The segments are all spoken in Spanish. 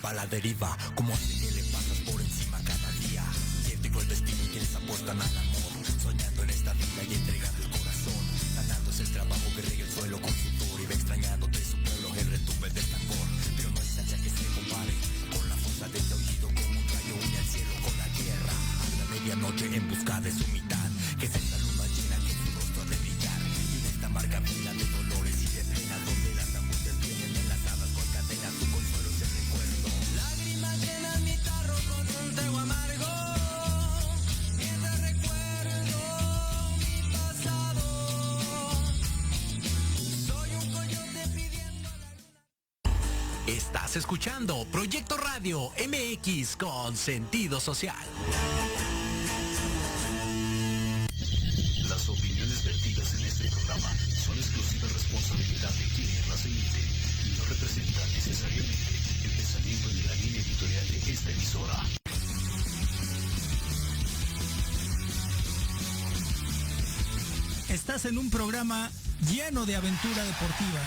pa' la deriva. Como si que le pasas por encima cada día. Científico el destino y quienes apuestan al amor. Soñando en esta vida y entregando el corazón. Ganándose el trabajo que riegue el suelo con sudor. Y va extrañándote su pueblo el retumbe del tambor. Pero no hay distancia que se compare con la fuerza de este oído. Como un rayo une al cielo con la tierra. A la medianoche en busca de su mitad. Que es esta luna llena que en su rostro ha de brillar. Y en esta marca fila de dolores y de penas. Donde las angustias vienen enlazadas con cadenas. Su consuelo es el recuerdo. Lágrimas llenan mi tarro con un trago amargo. Mientras recuerdo mi pasado. Soy un coyote pidiendo a la luna. Estás escuchando Proyecto Radio MX con sentido social. Las opiniones vertidas en este programa son exclusiva responsabilidad de quienes las emiten y no representan necesariamente el pensamiento ni la línea editorial de esta emisora. Estás en un programa lleno de aventura deportiva.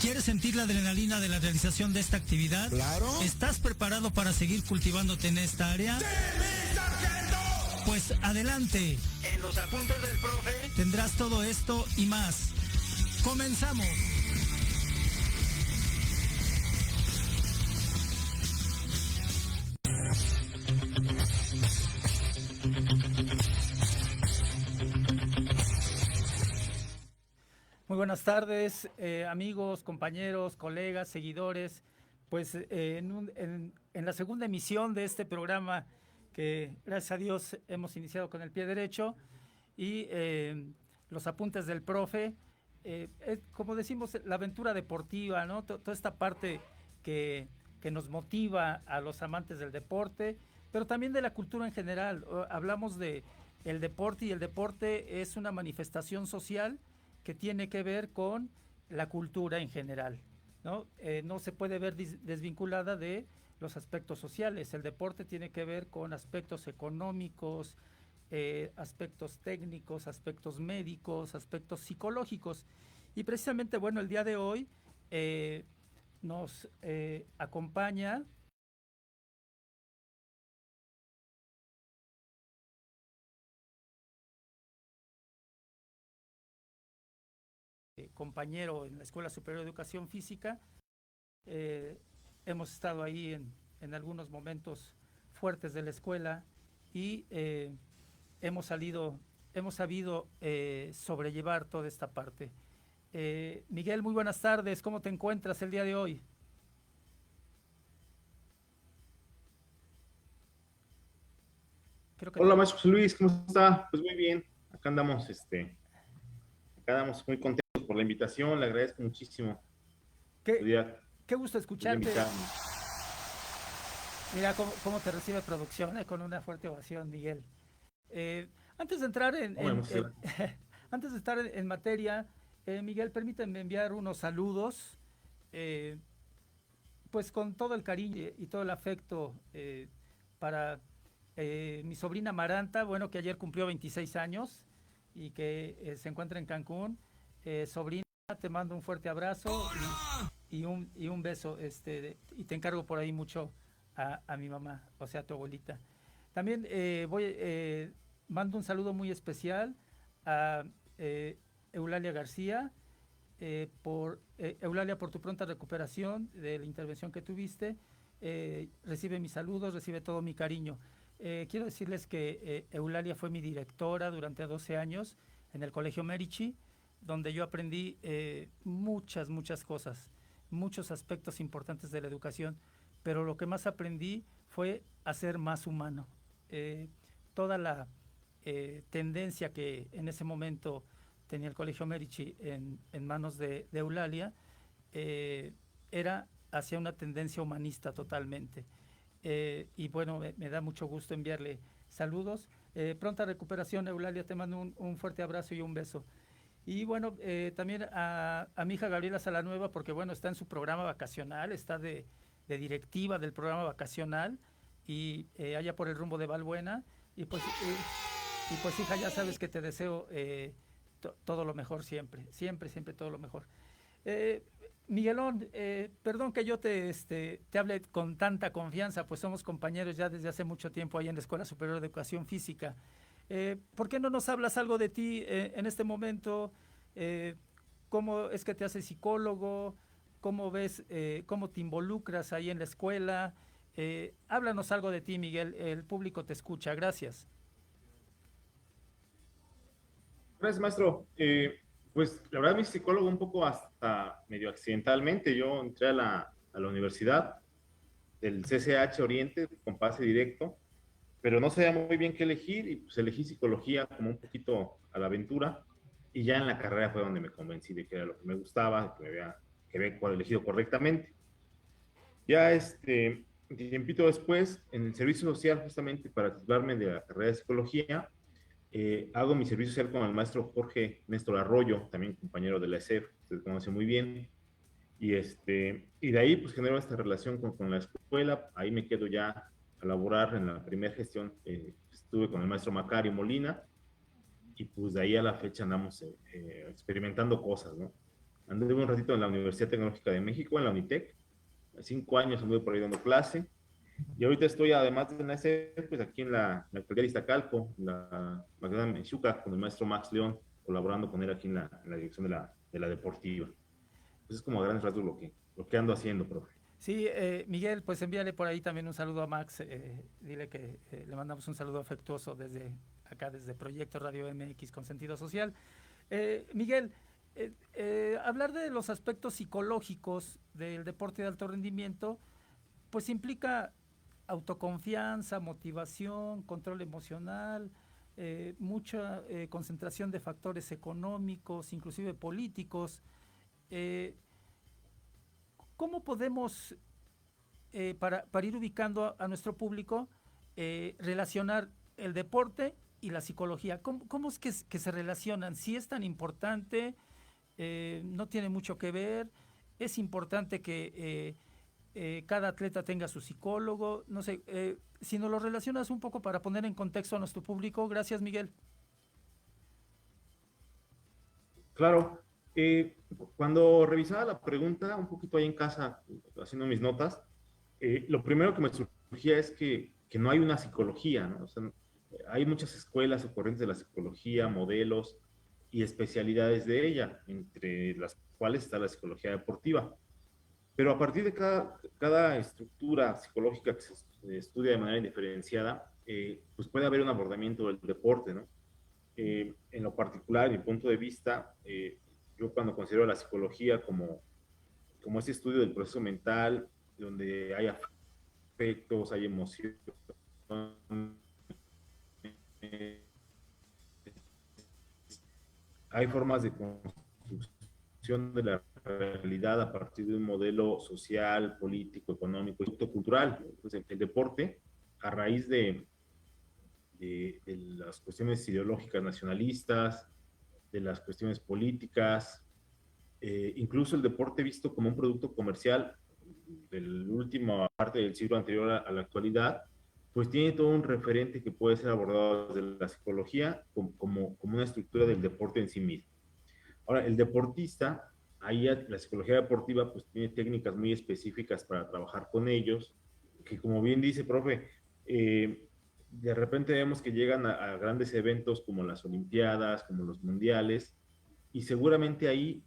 ¿Quieres sentir la adrenalina de la realización de esta actividad? ¡Claro! ¿Estás preparado para seguir cultivándote en esta área? ¡Sí, mi sargento! Pues adelante. En los apuntes del profe. Tendrás todo esto y más. ¡Comenzamos! Muy buenas tardes, amigos, compañeros, colegas, seguidores. Pues en la segunda emisión de este programa que gracias a Dios hemos iniciado con el pie derecho y los apuntes del profe, como decimos, la aventura deportiva, ¿no? Toda esta parte que nos motiva a los amantes del deporte, pero también de la cultura en general. Hablamos de el deporte y el deporte es una manifestación social que tiene que ver con la cultura en general, ¿no? No se puede ver desvinculada de los aspectos sociales. El deporte tiene que ver con aspectos económicos, aspectos técnicos, aspectos médicos, aspectos psicológicos. Y precisamente, bueno, el día de hoy nos acompaña compañero en la Escuela Superior de Educación Física. Hemos estado ahí en algunos momentos fuertes de la escuela y hemos sabido sobrellevar toda esta parte. Miguel, muy buenas tardes. ¿Cómo te encuentras el día de hoy? Hola, maestro José Luis, ¿cómo está? Pues muy bien, acá andamos muy contentos por la invitación, le agradezco muchísimo. Qué gusto escucharte. Mira cómo te recibe producción, con una fuerte ovación, Miguel. Antes de entrar antes de estar en materia, Miguel, permíteme enviar unos saludos, pues con todo el cariño y todo el afecto para mi sobrina Maranta, bueno, que ayer cumplió 26 años y que se encuentra en Cancún. Sobrina, te mando un fuerte abrazo y un beso, y te encargo por ahí mucho a mi mamá, o sea, a tu abuelita. También mando un saludo muy especial a Eulalia García, Eulalia, por tu pronta recuperación de la intervención que tuviste. Recibe mis saludos, recibe todo mi cariño. Quiero decirles que Eulalia fue mi directora durante 12 años en el Colegio Medici, donde yo aprendí muchas cosas, muchos aspectos importantes de la educación, pero lo que más aprendí fue a ser más humano. Toda la tendencia que en ese momento tenía el Colegio Medici en manos de Eulalia era hacia una tendencia humanista totalmente. Y bueno, me da mucho gusto enviarle saludos. Pronta recuperación, Eulalia, te mando un fuerte abrazo y un beso. Y bueno, también a mi hija Gabriela Salanueva, porque bueno, está en su programa vacacional, está de directiva del programa vacacional y allá por el rumbo de Valbuena. Y pues hija, ya sabes que te deseo todo lo mejor siempre todo lo mejor. Miguelón, perdón que yo te hable con tanta confianza, pues somos compañeros ya desde hace mucho tiempo ahí en la Escuela Superior de Educación Física. ¿Por qué no nos hablas algo de ti en este momento? Eh, ¿Cómo es que te haces psicólogo? ¿Cómo ves, cómo te involucras ahí en la escuela? Háblanos algo de ti, Miguel. El público te escucha. Gracias. Gracias, maestro. Pues la verdad, mi psicólogo un poco hasta medio accidentalmente. Yo entré a la universidad del CCH Oriente con pase directo, pero no sabía muy bien qué elegir y pues elegí psicología como un poquito a la aventura y ya en la carrera fue donde me convencí de que era lo que me gustaba, que había elegido correctamente. Ya un tiempito después, en el servicio social, justamente para titularme de la carrera de psicología, hago mi servicio social con el maestro Jorge Néstor Arroyo, también compañero de la ESEF, se conoce muy bien, y de ahí pues genero esta relación con la escuela, ahí me quedo ya a laborar en la primera gestión, estuve con el maestro Macario Molina, y pues de ahí a la fecha andamos experimentando cosas, ¿no? Anduve un ratito en la Universidad Tecnológica de México, en la Unitec, 5 años anduve por ahí dando clase, y ahorita estoy, además de la ESEF, pues aquí en la alcaldía de Iztacalco, en la Magdalena Menchuca, con el maestro Max León, colaborando con él aquí en la dirección de la deportiva. Pues es como a grandes rasgos lo que ando haciendo, profe. Sí, Miguel, pues envíale por ahí también un saludo a Max. Dile que le mandamos un saludo afectuoso desde acá, desde Proyecto Radio MX con sentido social. Miguel, hablar de los aspectos psicológicos del deporte de alto rendimiento, pues implica autoconfianza, motivación, control emocional, mucha concentración de factores económicos, inclusive políticos. Eh, ¿Cómo podemos, para ir ubicando a nuestro público, relacionar el deporte y la psicología? ¿Cómo es que se relacionan? Si es tan importante, no tiene mucho que ver, es importante que cada atleta tenga su psicólogo, no sé, si nos lo relacionas un poco para poner en contexto a nuestro público. Gracias, Miguel. Claro, cuando revisaba la pregunta, un poquito ahí en casa, haciendo mis notas, lo primero que me surgía es que no hay una psicología, ¿no? O sea, hay muchas escuelas o corrientes de la psicología, modelos y especialidades de ella, entre las cuales está la psicología deportiva. Pero a partir de cada estructura psicológica que se estudia de manera indiferenciada, pues puede haber un abordamiento del deporte, ¿no? En lo particular, mi punto de vista, yo cuando considero la psicología como ese estudio del proceso mental, donde hay afectos, hay emociones, hay formas de construcción de la realidad a partir de un modelo social, político, económico y cultural. Entonces, el deporte, a raíz de las cuestiones ideológicas nacionalistas, de las cuestiones políticas, incluso el deporte visto como un producto comercial de la última parte del siglo anterior a la actualidad, pues tiene todo un referente que puede ser abordado desde la psicología como una estructura del deporte en sí mismo. Ahora, el deportista, ahí la psicología deportiva pues tiene técnicas muy específicas para trabajar con ellos, que como bien dice, profe, de repente vemos que llegan a grandes eventos como las Olimpiadas, como los Mundiales, y seguramente ahí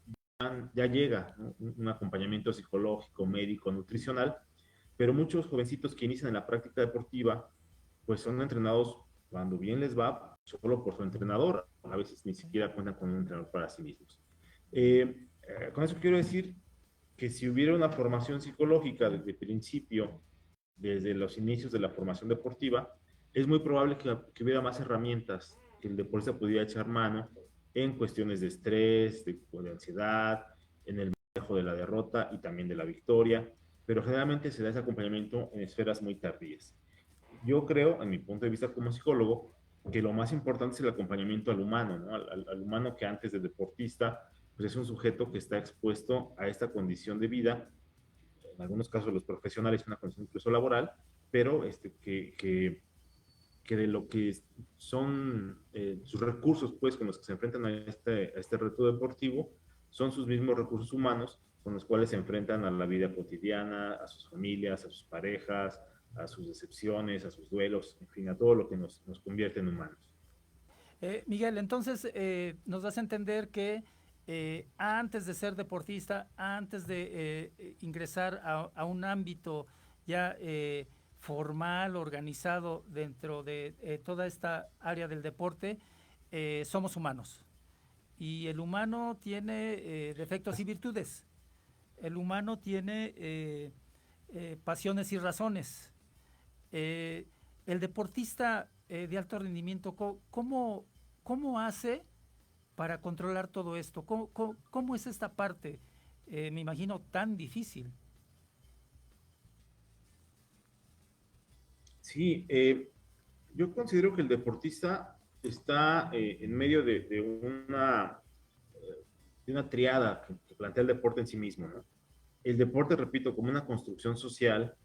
ya llega, ¿no? Un acompañamiento psicológico, médico, nutricional, pero muchos jovencitos que inician en la práctica deportiva, pues son entrenados cuando bien les va, solo por su entrenador, a veces ni siquiera cuentan con un entrenador para sí mismos. Con eso quiero decir que si hubiera una formación psicológica desde el principio, desde los inicios de la formación deportiva, es muy probable que hubiera más herramientas que el deportista pudiera echar mano en cuestiones de estrés, de ansiedad, en el manejo de la derrota y también de la victoria, pero generalmente se da ese acompañamiento en esferas muy tardías. Yo creo, en mi punto de vista como psicólogo, que lo más importante es el acompañamiento al humano, ¿no? Al humano que antes de deportista, pues es un sujeto que está expuesto a esta condición de vida, en algunos casos los profesionales, una condición incluso laboral, pero que de lo que son sus recursos, pues, con los que se enfrentan a este reto deportivo, son sus mismos recursos humanos con los cuales se enfrentan a la vida cotidiana, a sus familias, a sus parejas, a sus decepciones, a sus duelos, en fin, a todo lo que nos convierte en humanos. Miguel, entonces nos das a entender que antes de ser deportista, antes de ingresar a un ámbito ya formal, organizado dentro de toda esta área del deporte, somos humanos. Y el humano tiene defectos y virtudes. El humano tiene pasiones y razones. El deportista de alto rendimiento, ¿cómo hace para controlar todo esto? ¿Cómo es esta parte? Me imagino tan difícil. Sí, yo considero que el deportista está en medio de una triada que plantea el deporte en sí mismo, ¿no? El deporte, repito, como una construcción social,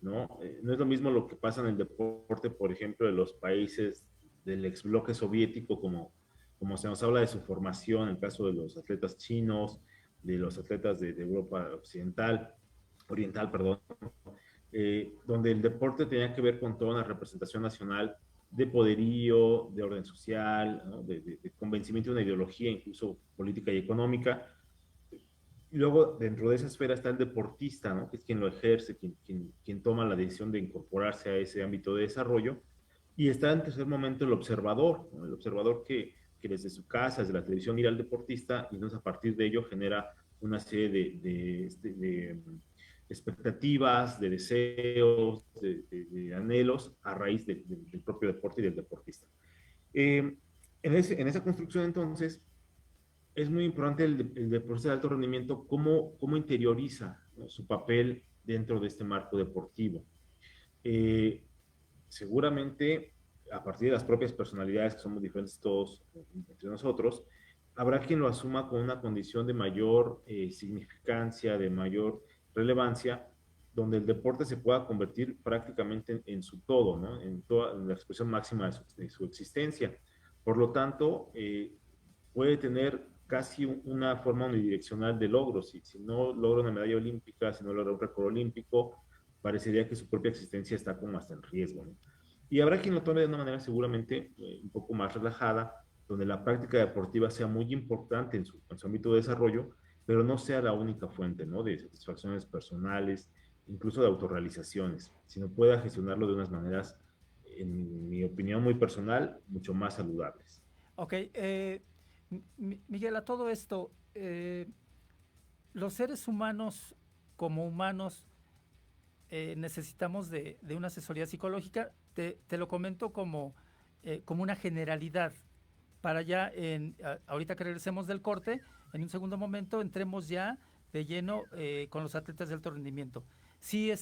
¿no? No es lo mismo lo que pasa en el deporte, por ejemplo, de los países del ex bloque soviético, como se nos habla de su formación, en el caso de los atletas chinos, de los atletas de Europa oriental, perdón, donde el deporte tenía que ver con toda una representación nacional de poderío, de orden social, ¿no? de convencimiento de una ideología, incluso política y económica. Y luego, dentro de esa esfera está el deportista, ¿no? Que es quien lo ejerce, quien toma la decisión de incorporarse a ese ámbito de desarrollo. Y está en tercer momento el observador, ¿no? El observador que desde su casa, desde la televisión, mira al deportista y entonces a partir de ello genera una serie de expectativas, de deseos, de anhelos a raíz del propio deporte y del deportista. En esa construcción, entonces, es muy importante el deportista de alto rendimiento, cómo interioriza, ¿no? Su papel dentro de este marco deportivo. Eh, Seguramente, a partir de las propias personalidades, que somos diferentes todos entre nosotros, habrá quien lo asuma con una condición de mayor significancia, de mayor relevancia, donde el deporte se pueda convertir prácticamente en su todo, ¿no? En la expresión máxima de su existencia. Por lo tanto, puede tener casi una forma unidireccional de logros. Si no logra una medalla olímpica, si no logra un récord olímpico, parecería que su propia existencia está como hasta en riesgo, ¿no? Y habrá quien lo tome de una manera seguramente un poco más relajada, donde la práctica deportiva sea muy importante en su ámbito de desarrollo, pero no sea la única fuente, ¿no? De satisfacciones personales, incluso de autorrealizaciones, sino pueda gestionarlo de unas maneras, en mi opinión muy personal, mucho más saludables. Ok, Miguel, a todo esto, los seres humanos como humanos necesitamos de una asesoría psicológica. Te lo comento como una generalidad para ya, ahorita que regresemos del corte, en un segundo momento entremos ya de lleno con los atletas de alto rendimiento. Sí,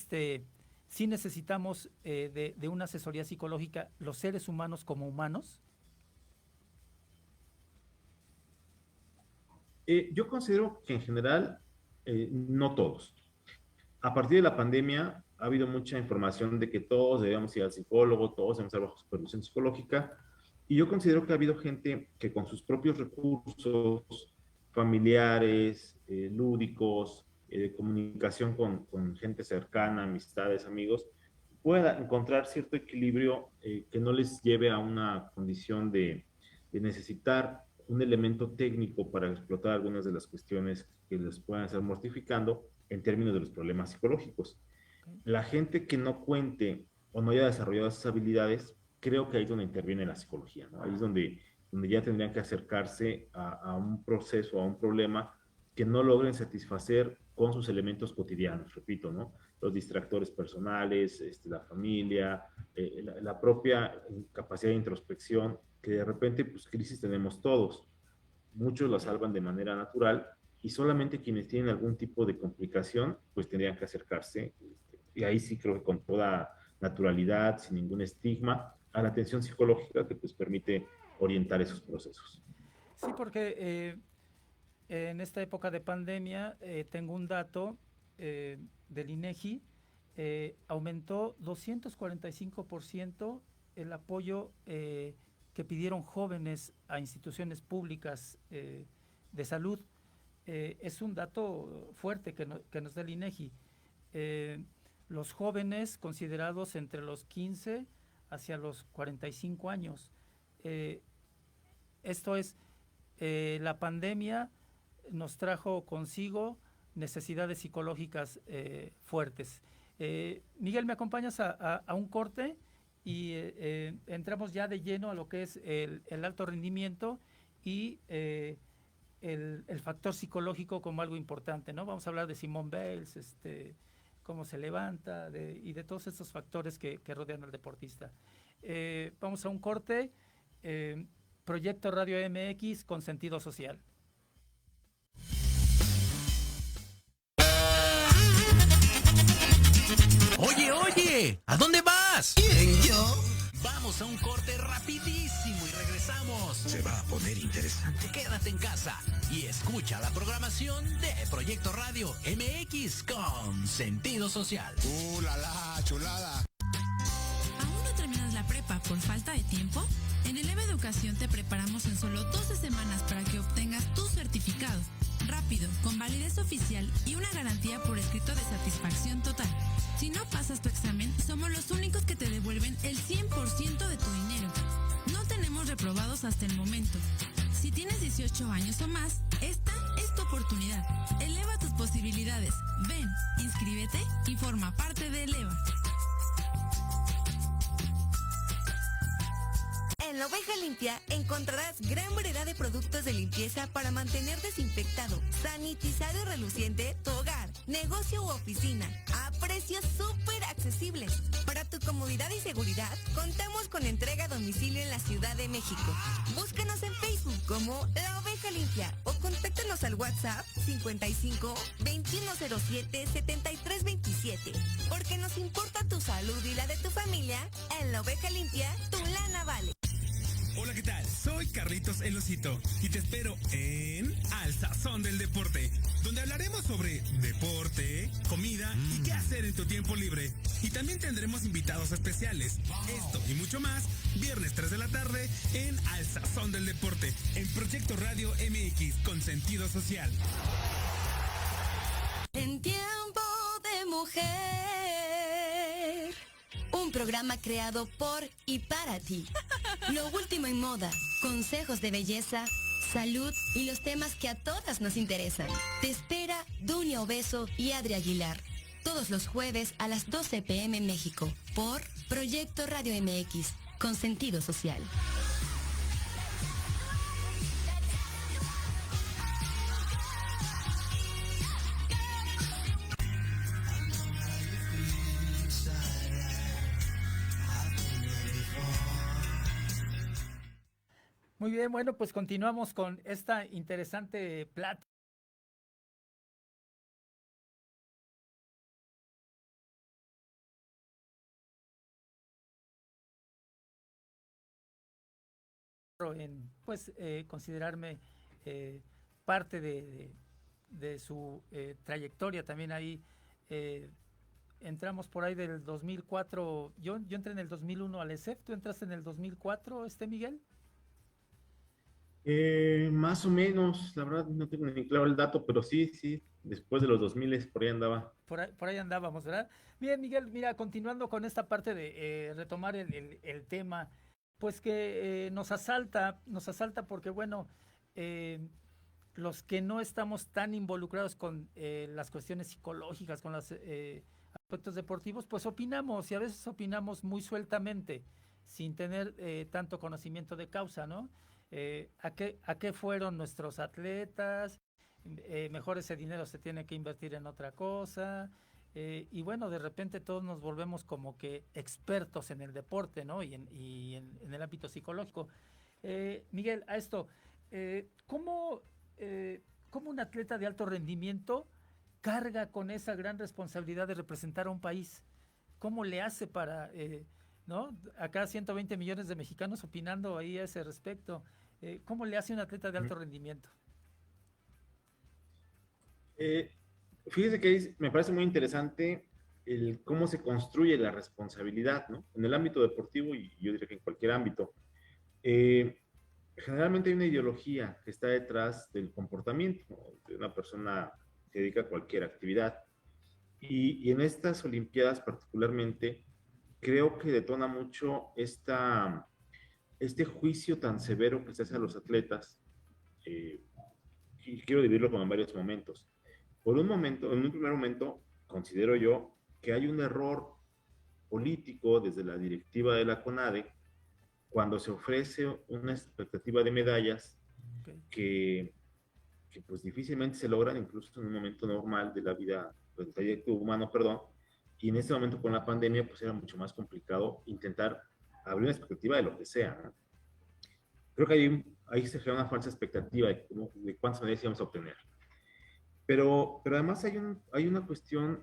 sí necesitamos de una asesoría psicológica los seres humanos como humanos. Yo considero que en general, no todos. A partir de la pandemia ha habido mucha información de que todos debemos ir al psicólogo, todos debemos estar bajo supervisión psicológica, y yo considero que ha habido gente que con sus propios recursos familiares, lúdicos, de comunicación con gente cercana, amistades, amigos, pueda encontrar cierto equilibrio que no les lleve a una condición de necesitar un elemento técnico para explotar algunas de las cuestiones que les puedan estar mortificando en términos de los problemas psicológicos. La gente que no cuente o no haya desarrollado esas habilidades, creo que ahí es donde interviene la psicología, ¿no? Ahí es donde ya tendrían que acercarse a un proceso, a un problema que no logren satisfacer con sus elementos cotidianos, repito, ¿no? Los distractores personales, la familia, la propia capacidad de introspección, que de repente, pues crisis tenemos todos. Muchos la salvan de manera natural y solamente quienes tienen algún tipo de complicación, pues tendrían que acercarse. Y ahí sí creo que con toda naturalidad, sin ningún estigma, a la atención psicológica que pues permite orientar esos procesos. Sí, porque en esta época de pandemia tengo un dato del INEGI, aumentó 245% el apoyo que pidieron jóvenes a instituciones públicas de salud. es un dato fuerte que nos da el INEGI. Los jóvenes considerados entre los 15 hacia los 45 años. Esto es, la pandemia nos trajo consigo necesidades psicológicas fuertes. Miguel, ¿me acompañas a un corte? Y entramos ya de lleno a lo que es el alto rendimiento y el factor psicológico como algo importante, ¿no? Vamos a hablar de Simone Biles, cómo se levanta y de todos estos factores que rodean al deportista. Vamos a un corte. Proyecto Radio MX con sentido social. Oye, ¿a dónde vas? ¿Quién, yo? Vamos a un corte rapidísimo y regresamos. Se va a poner interesante. Quédate en casa y escucha la programación de Proyecto Radio MX con sentido social. La chulada. ¿Aún no terminas la prepa por falta de tiempo? En el EVA Educación te preparamos en solo 12 semanas para que obtengas tu certificado. Rápido, con validez oficial y una garantía por escrito de satisfacción total. Si no pasas tu examen, somos los únicos que te devuelven el 100% de tu dinero. No tenemos reprobados hasta el momento. Si tienes 18 años o más, esta es tu oportunidad. Eleva tus posibilidades. Ven, inscríbete y forma parte de Eleva. En La Oveja Limpia encontrarás gran variedad de productos de limpieza para mantener desinfectado, sanitizado y reluciente tu hogar, negocio u oficina, a precios súper accesibles. Para tu comodidad y seguridad, contamos con entrega a domicilio en la Ciudad de México. Búscanos en Facebook como La Oveja Limpia o contáctanos al WhatsApp 55 2107 7327. Porque nos importa tu salud y la de tu familia, en La Oveja Limpia, tu lana vale. Hola, ¿qué tal? Soy Carlitos El Osito y te espero en Al Sazón del Deporte, donde hablaremos sobre deporte, comida y qué hacer en tu tiempo libre. Y también tendremos invitados especiales. Esto y mucho más, viernes 3 de la tarde en Al Sazón del Deporte, en Proyecto Radio MX con sentido social. En tiempo de mujer. Un programa creado por y para ti. Lo último en moda, consejos de belleza, salud y los temas que a todas nos interesan. Te espera Dunia Obeso y Adri Aguilar. Todos los jueves a las 12 p.m. en México. Por Proyecto Radio MX, con sentido social. Muy bien, bueno, pues continuamos con esta interesante plática. En, pues, considerarme parte de su trayectoria también ahí. Entramos por ahí del 2004, yo entré en el 2001 al ESEF, ¿tú entraste en el 2004, Miguel? Más o menos, la verdad no tengo ni claro el dato, pero sí, después de los 2000 por ahí andaba. Por ahí andábamos, ¿verdad? Bien, Miguel, mira, continuando con esta parte de retomar el tema, pues que nos asalta porque, bueno, los que no estamos tan involucrados con las cuestiones psicológicas, con los aspectos deportivos, pues opinamos, y a veces opinamos muy sueltamente, sin tener tanto conocimiento de causa, ¿no? ¿A qué fueron nuestros atletas? Mejor ese dinero se tiene que invertir en otra cosa. Y bueno, de repente todos nos volvemos como que expertos en el deporte, ¿no? Y en el ámbito psicológico. Miguel, a esto, ¿cómo un atleta de alto rendimiento carga con esa gran responsabilidad de representar a un país? ¿Cómo le hace para... ¿no? Acá 120 millones de mexicanos opinando ahí a ese respecto. ¿Cómo le hace un atleta de alto rendimiento? Fíjese que me parece muy interesante el cómo se construye la responsabilidad, ¿no? En el ámbito deportivo y yo diría que en cualquier ámbito. generalmente hay una ideología que está detrás del comportamiento, ¿no?, de una persona que se dedica a cualquier actividad. Y en estas Olimpiadas particularmente, creo que detona mucho este juicio tan severo que se hace a los atletas, eh, y quiero dividirlo como en varios momentos. Por un momento, en un primer momento, considero yo que hay un error político desde la directiva de la CONADE cuando se ofrece una expectativa de medallas Okay. que pues difícilmente se logran incluso en un momento normal de la vida, del trayecto humano, perdón, y en este momento con la pandemia pues era mucho más complicado intentar abrir una expectativa de lo que sea, ¿no? Creo que ahí se genera una falsa expectativa de cuántas medallas íbamos a obtener. Pero además hay una cuestión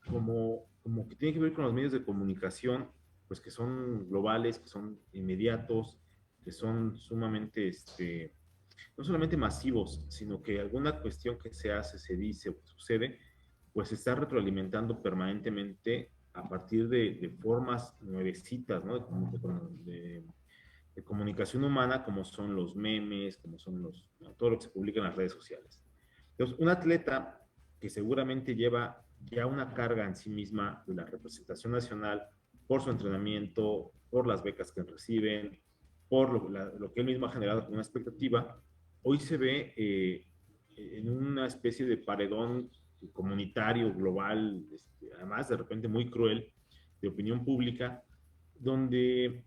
como que tiene que ver con los medios de comunicación, pues que son globales, que son inmediatos, que son sumamente, no solamente masivos, sino que alguna cuestión que se hace, se dice o sucede, pues se está retroalimentando permanentemente a partir de formas nuevecitas, ¿no?, de comunicación humana, como son los memes, como son ¿no?, todo lo que se publica en las redes sociales. Entonces, un atleta que seguramente lleva ya una carga en sí misma de la representación nacional por su entrenamiento, por las becas que reciben, por lo que él mismo ha generado como una expectativa, hoy se ve en una especie de paredón comunitario, global, además de repente muy cruel, de opinión pública, donde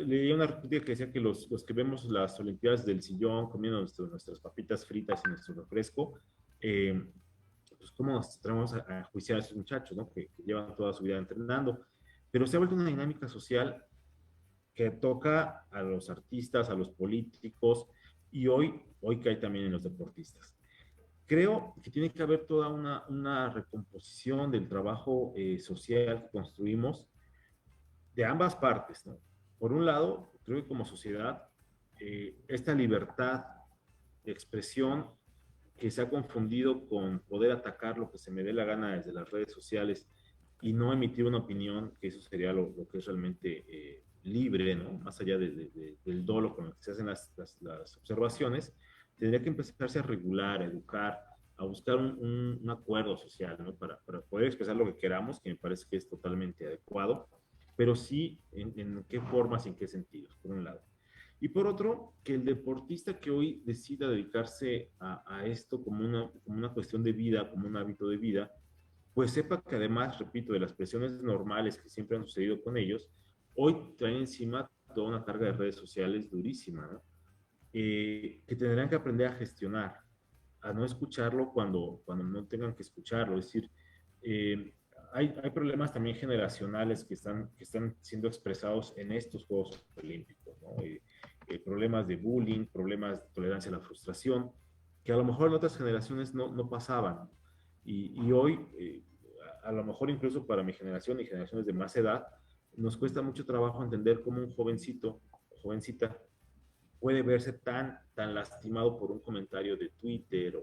leía una crítica que decía que los que vemos las Olimpiadas del sillón, comiendo nuestras papitas fritas y nuestro refresco, pues cómo nos traemos a juiciar a esos muchachos, ¿no?, que llevan toda su vida entrenando. Pero se ha vuelto una dinámica social que toca a los artistas, a los políticos, y hoy cae también en los deportistas. Creo que tiene que haber toda una recomposición del trabajo social que construimos de ambas partes, ¿no? Por un lado, creo que como sociedad, esta libertad de expresión que se ha confundido con poder atacar lo que se me dé la gana desde las redes sociales y no emitir una opinión, que eso sería lo que es realmente libre, ¿no?, más allá del dolo con el que se hacen las observaciones, tendría que empezarse a regular, a educar, a buscar un acuerdo social, ¿no?, para poder expresar lo que queramos, que me parece que es totalmente adecuado, pero sí en qué formas y en qué sentidos, por un lado. Y por otro, que el deportista que hoy decida dedicarse a esto como una cuestión de vida, como un hábito de vida, pues sepa que además, repito, de las presiones normales que siempre han sucedido con ellos, hoy traen encima toda una carga de redes sociales durísima, ¿no?, que tendrán que aprender a gestionar, a no escucharlo cuando no tengan que escucharlo. Es decir, hay problemas también generacionales que están siendo expresados en estos Juegos Olímpicos, ¿no? Problemas de bullying, problemas de tolerancia a la frustración, que a lo mejor en otras generaciones no pasaban. Y hoy, a lo mejor incluso para mi generación y generaciones de más edad, nos cuesta mucho trabajo entender cómo un jovencito o jovencita puede verse tan lastimado por un comentario de Twitter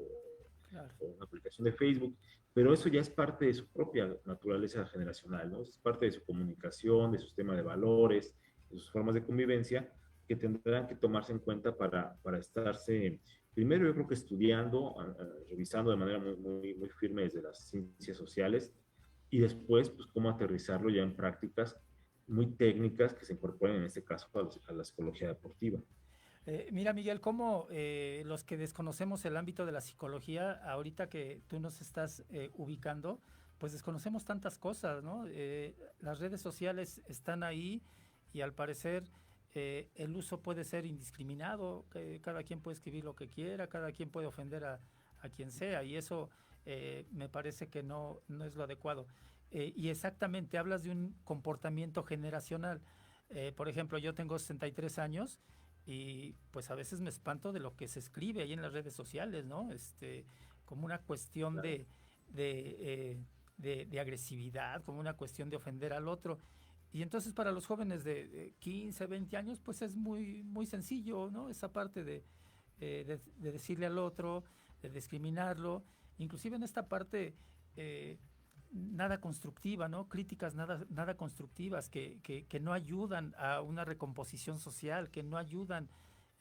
Claro. o una aplicación de Facebook, pero eso ya es parte de su propia naturaleza generacional, ¿no? Es parte de su comunicación, de su sistema de valores, de sus formas de convivencia, que tendrán que tomarse en cuenta para estarse, primero yo creo que estudiando, revisando de manera muy firme desde las ciencias sociales, y después pues cómo aterrizarlo ya en prácticas muy técnicas que se incorporen en este caso a la psicología deportiva. Mira, Miguel, cómo los que desconocemos el ámbito de la psicología, ahorita que tú nos estás ubicando, pues desconocemos tantas cosas, ¿no? Las redes sociales están ahí y al parecer el uso puede ser indiscriminado, cada quien puede escribir lo que quiera, cada quien puede ofender a quien sea, y eso me parece que no es lo adecuado. Y exactamente, hablas de un comportamiento generacional. Por ejemplo, yo tengo 63 años y pues a veces me espanto de lo que se escribe ahí en las redes sociales, ¿no? Como una cuestión Claro. de agresividad, como una cuestión de ofender al otro. Y entonces para los jóvenes de 15, 20 años, pues es muy sencillo, ¿no? Esa parte de decirle al otro, de discriminarlo. Inclusive en esta parte nada constructiva, ¿no? Críticas nada constructivas que no ayudan a una recomposición social, que no ayudan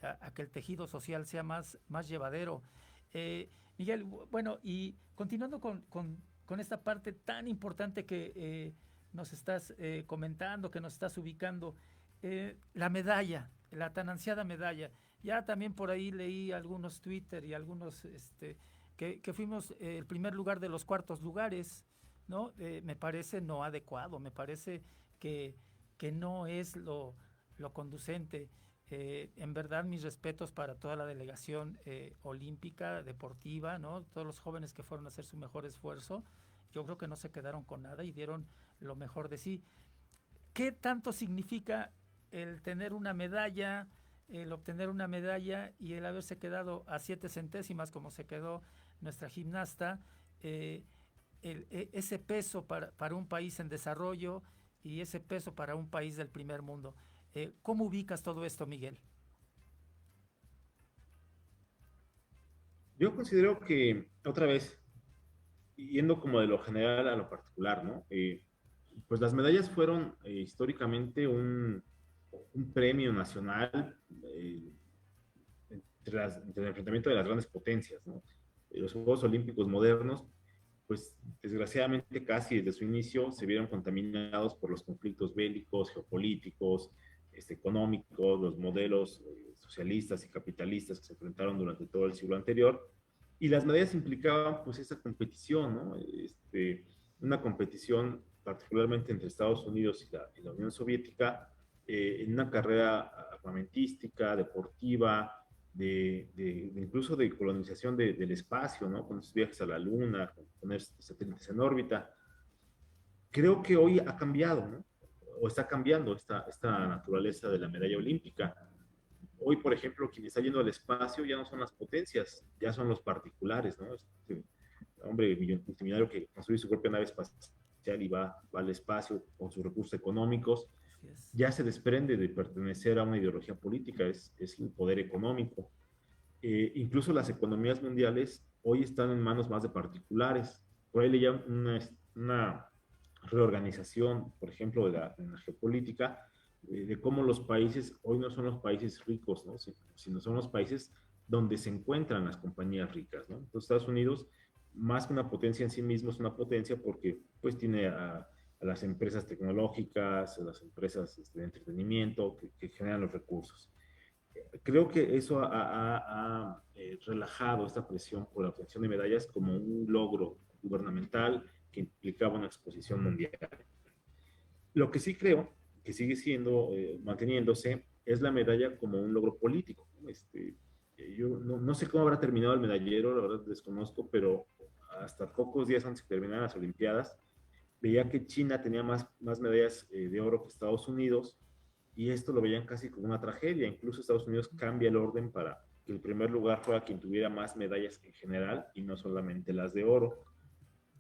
a que el tejido social sea más llevadero. Miguel, bueno, y continuando con esta parte tan importante que nos estás comentando, que nos estás ubicando, la medalla, la tan ansiada medalla. Ya también por ahí leí algunos Twitter y algunos que fuimos el primer lugar de los cuartos lugares, ¿no? Me parece no adecuado, me parece que no es lo conducente. En verdad, mis respetos para toda la delegación olímpica, deportiva, ¿no? Todos los jóvenes que fueron a hacer su mejor esfuerzo, yo creo que no se quedaron con nada y dieron lo mejor de sí. ¿Qué tanto significa el tener una medalla, el obtener una medalla y el haberse quedado a 7 centésimas como se quedó nuestra gimnasta? Ese peso para un país en desarrollo y ese peso para un país del primer mundo. ¿Cómo ubicas todo esto, Miguel? Yo considero que, otra vez, yendo como de lo general a lo particular, ¿no? Pues las medallas fueron históricamente un premio nacional entre el enfrentamiento de las grandes potencias, ¿no? Los Juegos Olímpicos modernos, pues desgraciadamente casi desde su inicio se vieron contaminados por los conflictos bélicos, geopolíticos, económicos, los modelos socialistas y capitalistas que se enfrentaron durante todo el siglo anterior, y las medallas implicaban pues esa competición, ¿no? Una competición particularmente entre Estados Unidos y la Unión Soviética, en una carrera armamentística, deportiva, incluso de colonización del espacio, ¿no? Con esos viajes a la Luna, con poner satélites en órbita. Creo que hoy ha cambiado, ¿no? O está cambiando esta naturaleza de la medalla olímpica. Hoy, por ejemplo, quien está yendo al espacio ya no son las potencias, ya son los particulares, ¿no? Hombre multimillonario que construye su propia nave espacial y va al espacio con sus recursos económicos, ya se desprende de pertenecer a una ideología política, es el poder económico. Incluso las economías mundiales hoy están en manos más de particulares. Por ahí le llaman una reorganización, por ejemplo, en la geopolítica, de cómo los países hoy no son los países ricos, ¿no? Sino son los países donde se encuentran las compañías ricas, ¿no? Entonces Estados Unidos, más que una potencia en sí mismo, es una potencia porque pues tiene a las empresas tecnológicas, a las empresas de entretenimiento que generan los recursos. Creo que eso ha relajado esta presión por la obtención de medallas como un logro gubernamental que implicaba una exposición mundial. Lo que sí creo que sigue siendo, manteniéndose, es la medalla como un logro político. Yo no sé cómo habrá terminado el medallero, la verdad desconozco, pero hasta pocos días antes que terminaran las Olimpiadas, veía que China tenía más medallas de oro que Estados Unidos, y esto lo veían casi como una tragedia. Incluso Estados Unidos cambia el orden para que el primer lugar fuera quien tuviera más medallas en general y no solamente las de oro,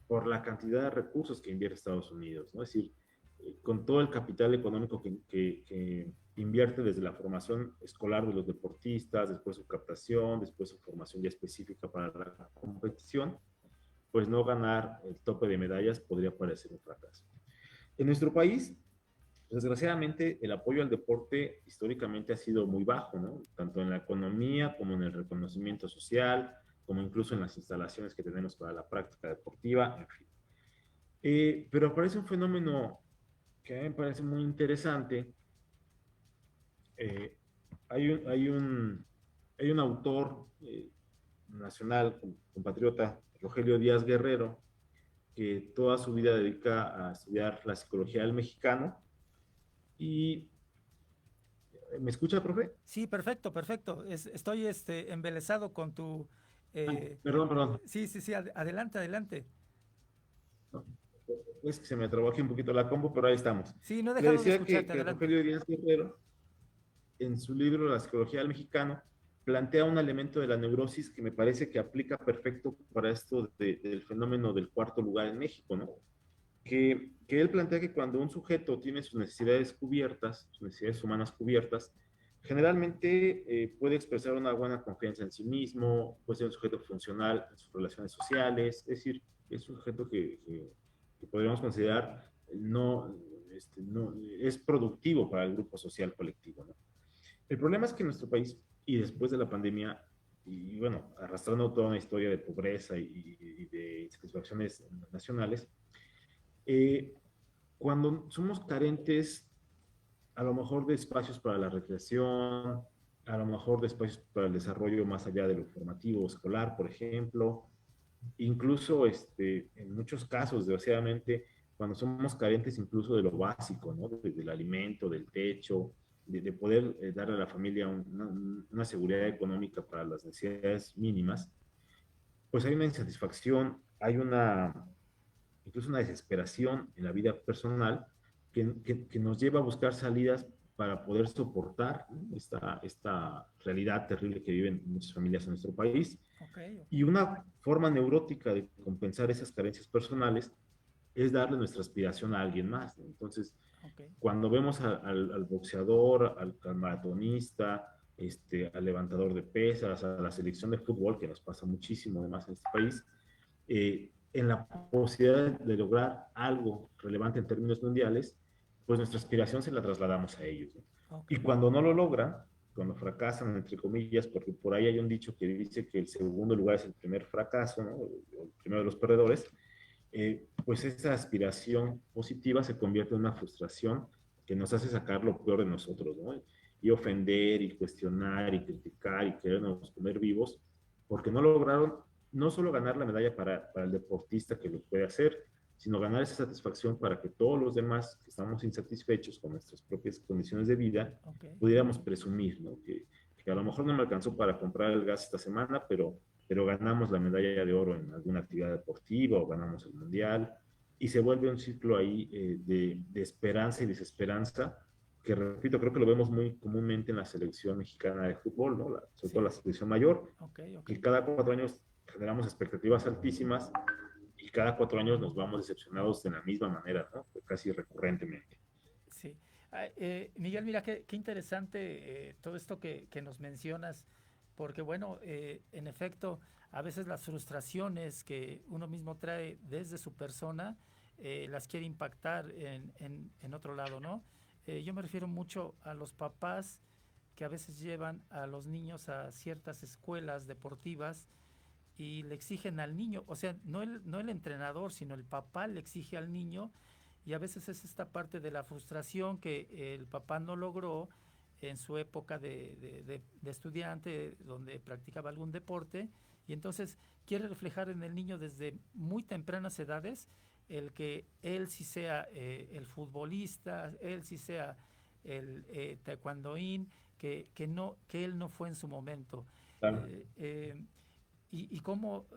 por la cantidad de recursos que invierte Estados Unidos, ¿no? Es decir, con todo el capital económico que invierte desde la formación escolar de los deportistas, después su captación, después su formación ya específica para la competición, pues no ganar el tope de medallas podría parecer un fracaso. En nuestro país, desgraciadamente, el apoyo al deporte históricamente ha sido muy bajo, ¿no? Tanto en la economía como en el reconocimiento social, como incluso en las instalaciones que tenemos para la práctica deportiva, en fin. Pero aparece un fenómeno que a mí me parece muy interesante. Hay un autor nacional, compatriota, Rogelio Díaz Guerrero, que toda su vida dedica a estudiar la psicología del mexicano. Y ¿me escucha, profe? Sí, perfecto. Estoy embelesado con tu... Perdón. Sí, adelante. No, es que se me trabó aquí un poquito la combo, pero ahí estamos. Sí, no he Le dejado de decía escucharte, que Rogelio Díaz Guerrero, en su libro La psicología del mexicano, plantea un elemento de la neurosis que me parece que aplica perfecto para esto del fenómeno del cuarto lugar en México, ¿no? Que él plantea que cuando un sujeto tiene sus necesidades cubiertas, sus necesidades humanas cubiertas, generalmente puede expresar una buena confianza en sí mismo, puede ser un sujeto funcional en sus relaciones sociales, es decir, es un sujeto que que podríamos considerar no, no es productivo para el grupo social colectivo, ¿no? El problema es que en nuestro país, y después de la pandemia, y bueno, arrastrando toda una historia de pobreza y de insatisfacciones nacionales, eh, cuando somos carentes a lo mejor de espacios para la recreación, a lo mejor de espacios para el desarrollo más allá de lo formativo escolar, por ejemplo, incluso en muchos casos, desgraciadamente, cuando somos carentes incluso de lo básico, ¿no? Del alimento, del techo, de poder darle a la familia una seguridad económica para las necesidades mínimas, pues hay una insatisfacción, hay incluso una desesperación en la vida personal que nos lleva a buscar salidas para poder soportar, ¿no? esta realidad terrible que viven muchas familias en nuestro país. Okay. Y una forma neurótica de compensar esas carencias personales es darle nuestra aspiración a alguien más, ¿no? Entonces, cuando vemos al boxeador, al maratonista, al levantador de pesas, a la selección de fútbol, que nos pasa muchísimo además en este país, en la posibilidad de lograr algo relevante en términos mundiales, pues nuestra aspiración se la trasladamos a ellos, ¿no? Y cuando no lo logran, cuando fracasan, entre comillas, porque por ahí hay un dicho que dice que el segundo lugar es el primer fracaso, ¿no? El primero de los perdedores, pues esa aspiración positiva se convierte en una frustración que nos hace sacar lo peor de nosotros, ¿no? Y ofender, y cuestionar, y criticar, y querernos comer vivos, porque no lograron no solo ganar la medalla para el deportista que lo puede hacer, sino ganar esa satisfacción para que todos los demás que estamos insatisfechos con nuestras propias condiciones de vida, pudiéramos presumir, ¿no? Que a lo mejor no me alcanzó para comprar el gas esta semana, pero ganamos la medalla de oro en alguna actividad deportiva o ganamos el mundial, y se vuelve un ciclo ahí de esperanza y desesperanza, que repito, creo que lo vemos muy comúnmente en la selección mexicana de fútbol, ¿no? Sobre todo la selección mayor, que cada 4 años generamos expectativas altísimas y cada 4 años nos vamos decepcionados de la misma manera, ¿no? Casi recurrentemente. Sí. Miguel, mira, qué interesante todo esto que nos mencionas, porque bueno, en efecto, a veces las frustraciones que uno mismo trae desde su persona, las quiere impactar en otro lado, ¿no? Yo me refiero mucho a los papás que a veces llevan a los niños a ciertas escuelas deportivas y le exigen al niño, o sea, no el entrenador, sino el papá le exige al niño, y a veces es esta parte de la frustración que el papá no logró en su época de estudiante, donde practicaba algún deporte, y entonces quiere reflejar en el niño desde muy tempranas edades el que él sí sea el futbolista, él sí sea el taekwondoín, que él no fue en su momento. Claro. Y cómo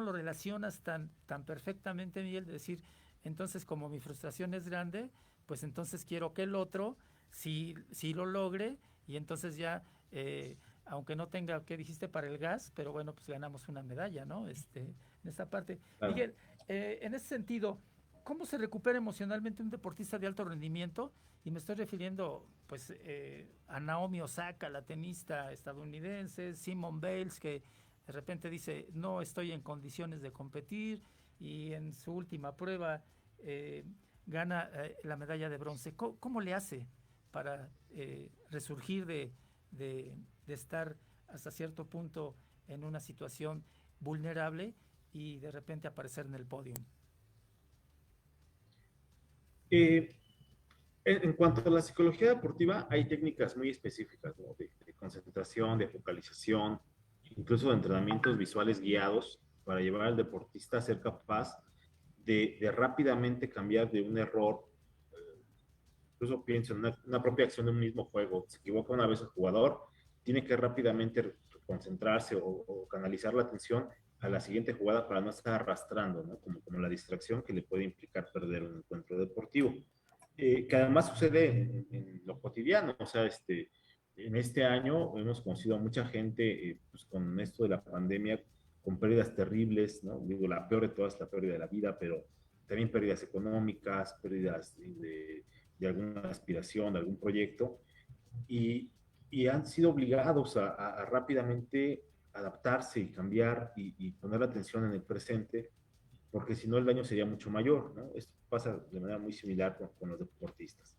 lo relacionas tan perfectamente, Miguel, de decir, entonces como mi frustración es grande, pues entonces quiero que el otro sí lo logre, y entonces ya, aunque no tenga, ¿qué dijiste? Para el gas, pero bueno, pues ganamos una medalla, ¿no? En esta parte. Claro. Miguel, en ese sentido, ¿cómo se recupera emocionalmente un deportista de alto rendimiento? Y me estoy refiriendo pues a Naomi Osaka, la tenista estadounidense, Simone Biles, que de repente dice, no estoy en condiciones de competir, y en su última prueba gana la medalla de bronce. ¿Cómo le hace para resurgir de estar hasta cierto punto en una situación vulnerable y de repente aparecer en el podio? En cuanto a la psicología deportiva, hay técnicas muy específicas, ¿no? de concentración, de focalización, incluso de entrenamientos visuales guiados para llevar al deportista a ser capaz de rápidamente cambiar de un error. Incluso pienso en una propia acción de un mismo juego. Se equivoca una vez el jugador, tiene que rápidamente concentrarse o canalizar la atención a la siguiente jugada para no estar arrastrando, ¿no? Como la distracción que le puede implicar perder un encuentro deportivo. Que además sucede en lo cotidiano, o sea, en este año hemos conocido a mucha gente pues con esto de la pandemia, con pérdidas terribles, ¿no? Digo, la peor de todas es la pérdida de la vida, pero también pérdidas económicas, pérdidas de alguna aspiración, de algún proyecto, y han sido obligados a rápidamente adaptarse y cambiar y poner la atención en el presente porque si no el daño sería mucho mayor, ¿no? Esto pasa de manera muy similar con los deportistas.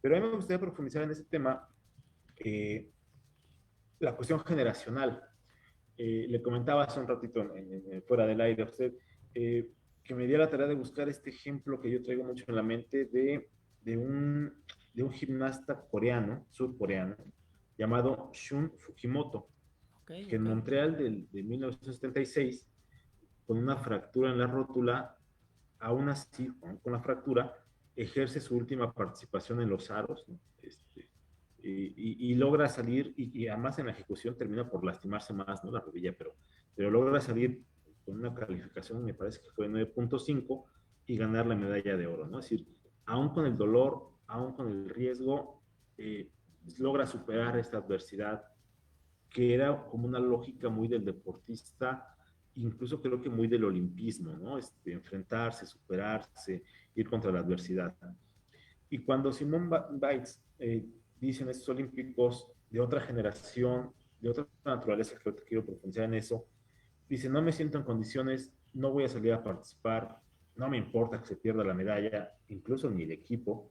Pero a mí me gustaría profundizar en ese tema, la cuestión generacional. Le comentaba hace un ratito fuera del aire a usted, que me dio la tarea de buscar este ejemplo que yo traigo mucho en la mente de un gimnasta coreano, surcoreano, llamado Shun Fujimoto, que en Montreal de 1976, con una fractura en la rótula, aún así, con la fractura, ejerce su última participación en los aros, ¿no? Y logra salir, y además en la ejecución termina por lastimarse más, ¿no? La rodilla, pero logra salir con una calificación, me parece que fue 9.5, y ganar la medalla de oro, ¿no? Es decir, aún con el dolor, aún con el riesgo, logra superar esta adversidad, que era como una lógica muy del deportista, incluso creo que muy del olimpismo, ¿no? Enfrentarse, superarse, ir contra la adversidad. Y cuando Simone Biles dice en estos olímpicos de otra generación, de otra naturaleza, creo que quiero profundizar en eso, dice, no me siento en condiciones, no voy a salir a participar, no me importa que se pierda la medalla, incluso ni el equipo.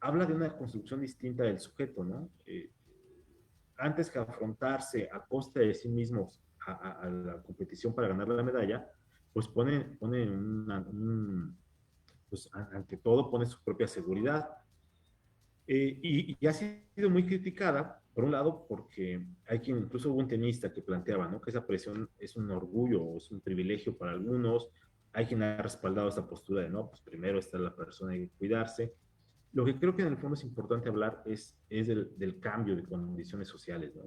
Habla de una construcción distinta del sujeto, ¿no? Antes que afrontarse a costa de sí mismos a la competición para ganar la medalla, pues pone pues ante todo pone su propia seguridad. Y ha sido muy criticada, por un lado, porque hay quien, incluso hubo un tenista que planteaba, ¿no? Que esa presión es un orgullo o es un privilegio para algunos. Hay quien ha respaldado esta postura de, no, pues primero está la persona, hay que cuidarse. Lo que creo que en el fondo es importante hablar es del cambio de condiciones sociales, ¿no?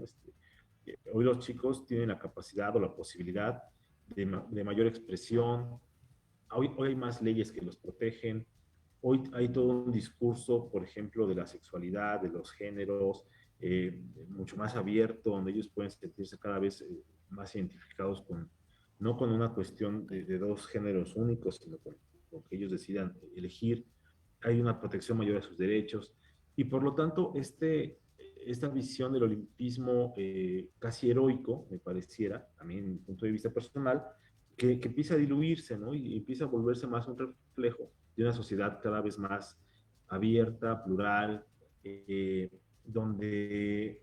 Hoy los chicos tienen la capacidad o la posibilidad de mayor expresión. Hoy hay más leyes que los protegen. Hoy hay todo un discurso, por ejemplo, de la sexualidad, de los géneros, mucho más abierto, donde ellos pueden sentirse cada vez más identificados no con una cuestión de dos géneros únicos, sino con lo que ellos decidan elegir. Hay una protección mayor a sus derechos, y por lo tanto esta visión del olimpismo casi heroico, me pareciera, a mí en mi punto de vista personal, que empieza a diluirse, ¿no? Y empieza a volverse más un reflejo de una sociedad cada vez más abierta, plural, donde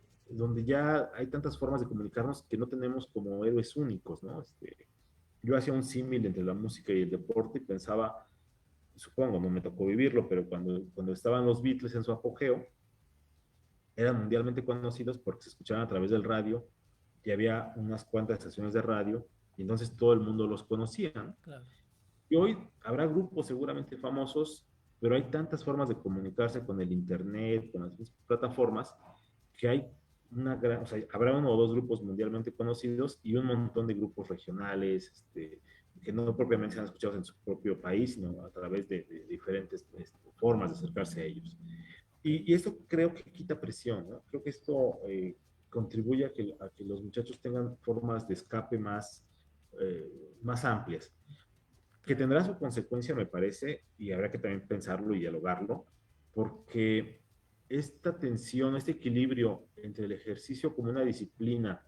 ya hay tantas formas de comunicarnos que no tenemos como héroes únicos, ¿no? Yo hacía un símil entre la música y el deporte y pensaba, supongo, no me tocó vivirlo, pero cuando estaban los Beatles en su apogeo, eran mundialmente conocidos porque se escuchaban a través del radio, y había unas cuantas estaciones de radio, y entonces todo el mundo los conocía, ¿no? Claro. Y hoy habrá grupos seguramente famosos, pero hay tantas formas de comunicarse con el internet, con las plataformas, que hay o sea, habrá uno o dos grupos mundialmente conocidos y un montón de grupos regionales, que no propiamente sean escuchados en su propio país, sino a través de diferentes formas de acercarse a ellos. Y esto creo que quita presión, ¿no? Creo que esto contribuye a que los muchachos tengan formas de escape más amplias, que tendrá su consecuencia, me parece, y habrá que también pensarlo y dialogarlo, porque esta tensión, este equilibrio entre el ejercicio como una disciplina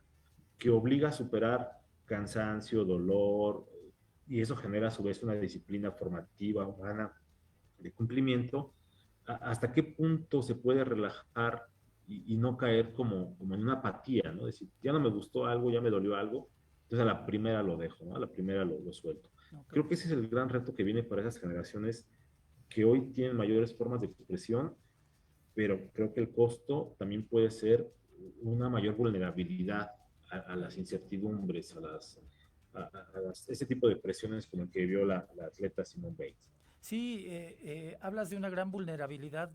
que obliga a superar cansancio, dolor, y eso genera a su vez una disciplina formativa, humana, de cumplimiento, hasta qué punto se puede relajar y no caer como en una apatía, ¿no? Decir, ya no me gustó algo, ya me dolió algo, entonces a la primera lo dejo, ¿no? A la primera lo suelto. Okay. Creo que ese es el gran reto que viene para esas generaciones que hoy tienen mayores formas de expresión, pero creo que el costo también puede ser una mayor vulnerabilidad a las incertidumbres, ese tipo de presiones como el que vio la atleta Simone Biles. Sí, hablas de una gran vulnerabilidad.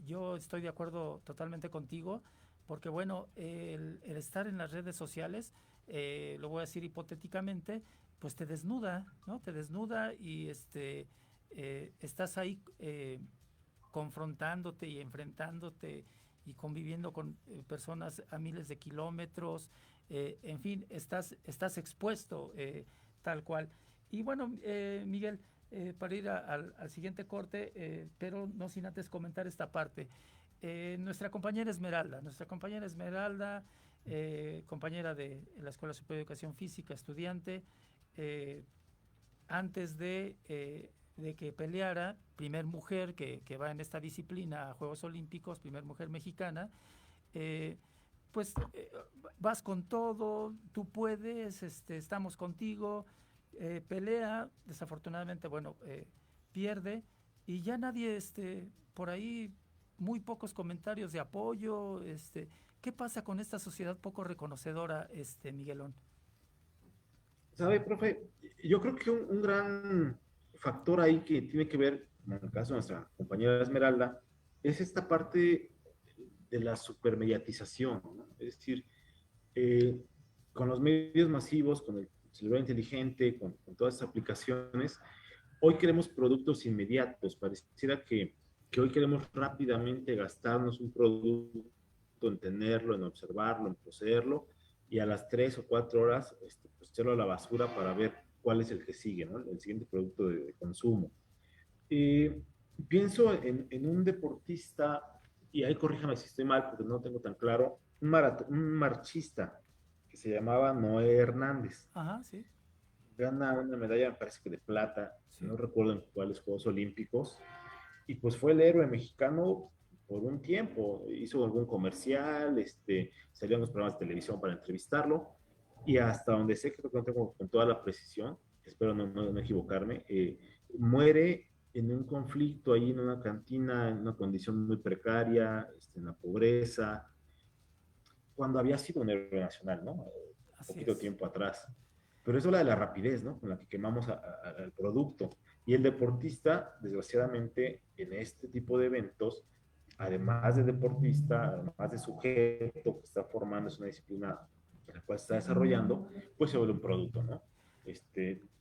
Yo estoy de acuerdo totalmente contigo, porque bueno, el estar en las redes sociales, lo voy a decir hipotéticamente, pues te desnuda, ¿no? Te desnuda y estás ahí confrontándote y enfrentándote y conviviendo con personas a miles de kilómetros, en fin, estás expuesto tal cual. Y bueno, Miguel, para ir al siguiente corte, pero no sin antes comentar esta parte. Nuestra compañera Esmeralda, compañera de la Escuela Superior de Educación Física, estudiante, antes de que peleara, primer mujer que va en esta disciplina a Juegos Olímpicos, primer mujer mexicana, vas con todo, tú puedes, estamos contigo, pelea, desafortunadamente, pierde, y ya nadie, por ahí, muy pocos comentarios de apoyo, ¿qué pasa con esta sociedad poco reconocedora, Miguelón? ¿Sabe, profe? Yo creo que un gran factor ahí que tiene que ver, en el caso de nuestra compañera Esmeralda, es esta parte de la supermediatización, ¿no? Es decir, con los medios masivos, con el celular inteligente, con todas estas aplicaciones, hoy queremos productos inmediatos. Pareciera que hoy queremos rápidamente gastarnos un producto, en tenerlo, en observarlo, en poseerlo, y a las 3 o 4 horas echarlo a la basura para ver cuál es el que sigue, ¿no? El siguiente producto de consumo. Pienso en un deportista, y ahí corríjame si estoy mal porque no lo tengo tan claro, un marchista que se llamaba Noé Hernández. Ajá, sí. Gana una medalla, me parece que de plata, sí. No recuerdo en cuáles Juegos Olímpicos, y pues fue el héroe mexicano por un tiempo. Hizo algún comercial, salió en los programas de televisión para entrevistarlo, y hasta donde sé, creo que no tengo con toda la precisión, espero no equivocarme, muere en un conflicto ahí en una cantina, en una condición muy precaria, en la pobreza, cuando había sido un héroe nacional, ¿no? Un poquito tiempo atrás. Pero eso es la de la rapidez, ¿no? Con la que quemamos al producto. Y el deportista, desgraciadamente, en este tipo de eventos, además de deportista, además de sujeto que está formando, es una disciplina en la cual se está desarrollando, pues se vuelve un producto, ¿no?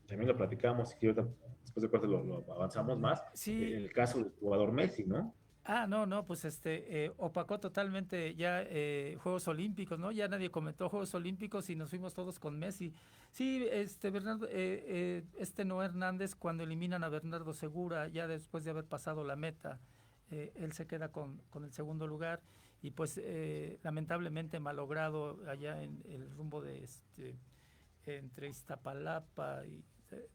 También lo platicamos, y después de cosas lo avanzamos más. Sí. En el caso del jugador Messi, ¿no? No, pues opacó totalmente ya Juegos Olímpicos, ¿no? Ya nadie comentó Juegos Olímpicos y nos fuimos todos con Messi. Sí, Bernardo, Noé Hernández, cuando eliminan a Bernardo Segura, ya después de haber pasado la meta, él se queda con el segundo lugar, y pues lamentablemente malogrado allá en el rumbo de entre Iztapalapa y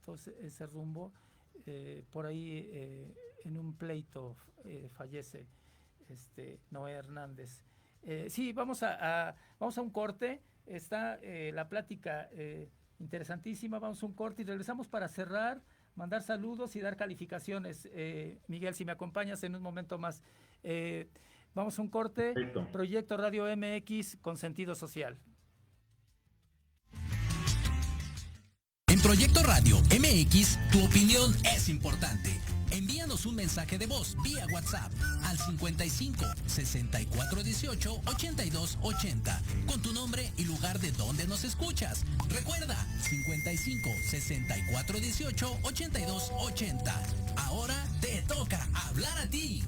todo ese rumbo, por ahí en un pleito fallece Noé Hernández. Sí, vamos a un corte. Está la plática interesantísima. Vamos a un corte y regresamos para cerrar, mandar saludos y dar calificaciones. Miguel, si me acompañas en un momento más. Vamos a un corte. Perfecto. Proyecto Radio MX con sentido social. En Proyecto Radio MX, tu opinión es importante. Envíanos un mensaje de voz vía WhatsApp al 55 64 18 82 80 con tu nombre y lugar de donde nos escuchas. Recuerda, 55 64 18 82 80. Ahora te toca hablar a ti.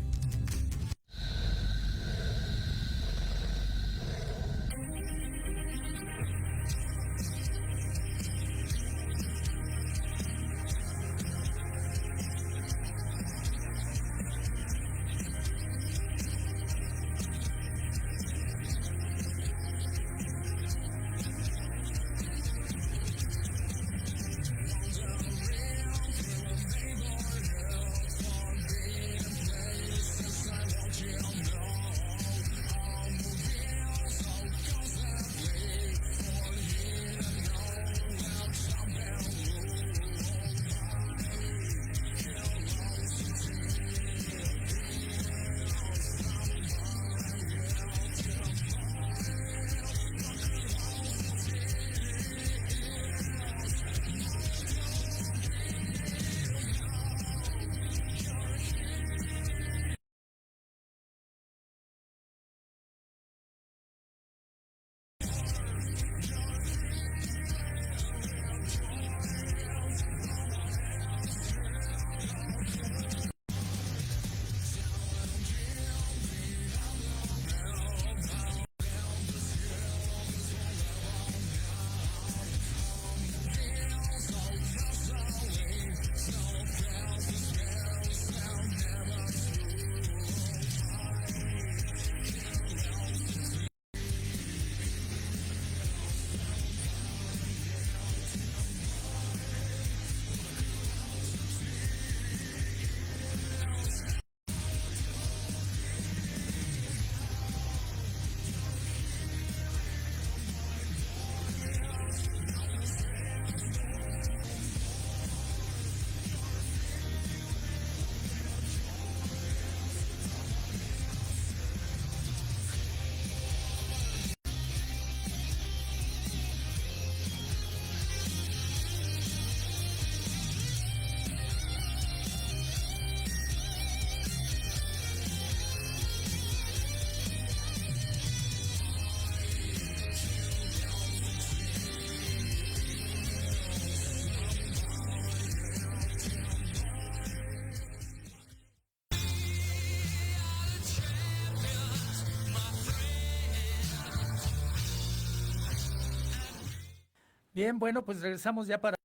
Bien, bueno, pues regresamos ya para...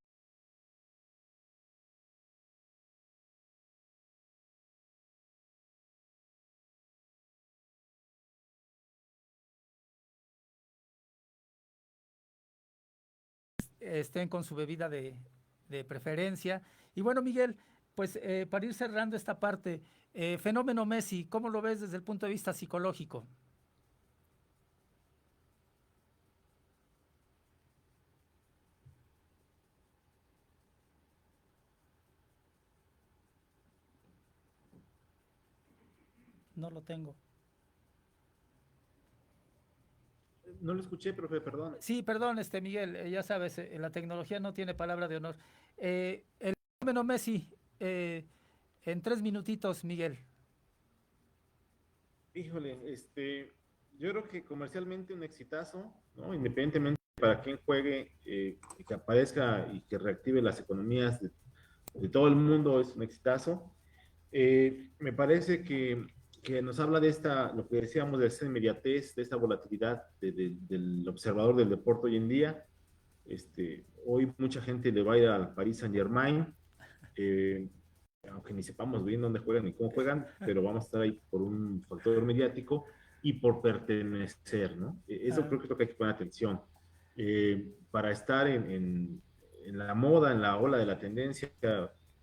estén con su bebida de preferencia. Y bueno, Miguel, pues para ir cerrando esta parte, fenómeno Messi, ¿cómo lo ves desde el punto de vista psicológico? No lo tengo. No lo escuché, profe, perdón. Sí, perdón, Miguel, ya sabes, la tecnología no tiene palabra de honor. El fenómeno Messi, en 3 minutitos, Miguel. Híjole, yo creo que comercialmente un exitazo, ¿no? Independientemente para quien juegue, que aparezca y que reactive las economías de todo el mundo, es un exitazo. Me parece que nos habla de lo que decíamos, de esta inmediatez, de esta volatilidad del observador del deporte hoy en día. Hoy mucha gente le va a ir al Paris Saint-Germain, aunque ni sepamos bien dónde juegan ni cómo juegan, pero vamos a estar ahí por un factor mediático y por pertenecer, ¿no? Eso creo que es lo que hay que poner atención. Para estar en la moda, en la ola de la tendencia,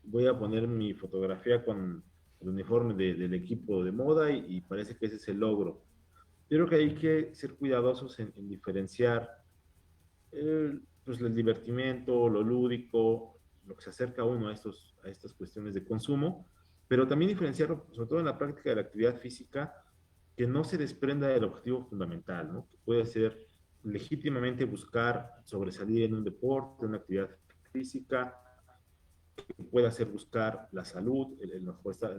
voy a poner mi fotografía con el uniforme del equipo de moda y parece que ese es el logro. Yo creo que hay que ser cuidadosos en diferenciar pues el divertimento, lo lúdico, lo que se acerca a uno a estas cuestiones de consumo, pero también diferenciarlo, sobre todo en la práctica de la actividad física, que no se desprenda del objetivo fundamental, ¿no? Que puede ser legítimamente buscar sobresalir en un deporte, en una actividad física, que pueda ser buscar la salud, el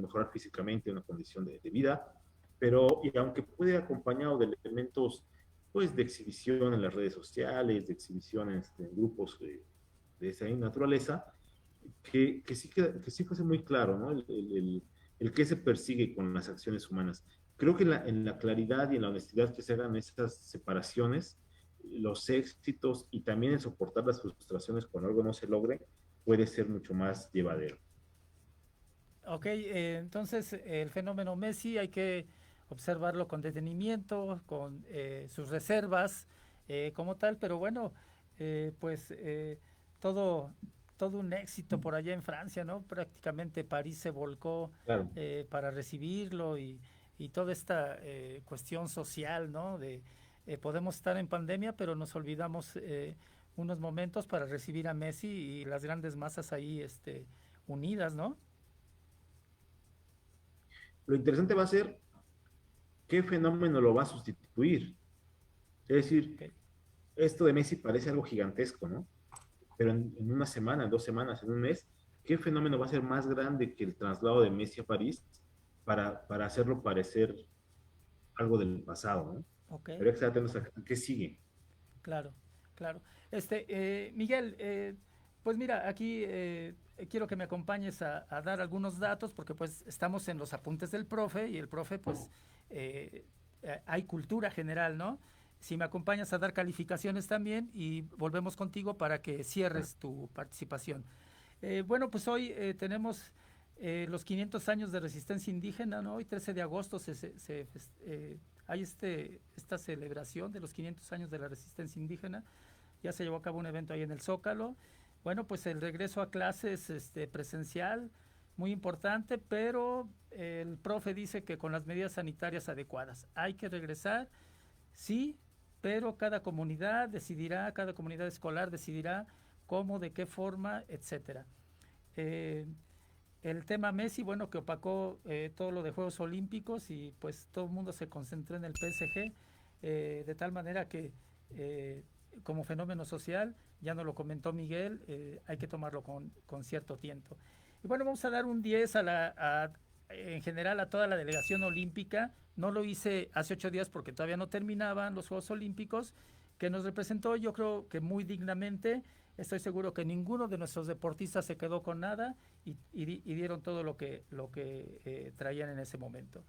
mejorar físicamente una condición de vida, pero y aunque puede acompañado de elementos pues de exhibición en las redes sociales, de exhibición en grupos de esa naturaleza, que sí fuese muy claro, ¿no? El que se persigue con las acciones humanas. Creo que en la claridad y en la honestidad que se hagan esas separaciones, los éxitos y también el soportar las frustraciones cuando algo no se logre, puede ser mucho más llevadero. Ok, entonces el fenómeno Messi hay que observarlo con detenimiento, con sus reservas como tal, pero bueno, pues todo, todo un éxito por allá en Francia, ¿no? Prácticamente París se volcó Claro. para recibirlo y toda esta cuestión social, ¿no? Podemos estar en pandemia, pero nos olvidamos unos momentos para recibir a Messi y las grandes masas ahí unidas, ¿no? Lo interesante va a ser qué fenómeno lo va a sustituir. Es decir, Okay. esto de Messi parece algo gigantesco, ¿no? Pero en una semana, en 2 semanas, en un mes, ¿qué fenómeno va a ser más grande que el traslado de Messi a París para hacerlo parecer algo del pasado, ¿no? Okay. Habría que estar atentos a qué sigue. Claro, claro. Miguel, pues mira, aquí quiero que me acompañes a dar algunos datos porque pues estamos en los apuntes del profe y el profe pues hay cultura general, ¿no? Si me acompañas a dar calificaciones también y volvemos contigo para que cierres tu participación. Bueno, pues hoy tenemos los 500 años de resistencia indígena, ¿no? Hoy 13 de agosto hay esta celebración de los 500 años de la resistencia indígena. Ya se llevó a cabo un evento ahí en el Zócalo. Bueno, pues el regreso a clases presencial, muy importante, pero el profe dice que con las medidas sanitarias adecuadas. Hay que regresar, sí, pero cada comunidad decidirá, cada comunidad escolar decidirá cómo, de qué forma, etcétera. El tema Messi, bueno, que opacó todo lo de Juegos Olímpicos y pues todo el mundo se concentró en el PSG, de tal manera que como fenómeno social, ya nos lo comentó Miguel, hay que tomarlo con cierto tiento. Y bueno, vamos a dar un 10 en general a toda la delegación olímpica. No lo hice hace 8 días porque todavía no terminaban los Juegos Olímpicos, que nos representó yo creo que muy dignamente. Estoy seguro que ninguno de nuestros deportistas se quedó con nada y dieron todo lo que traían en ese momento.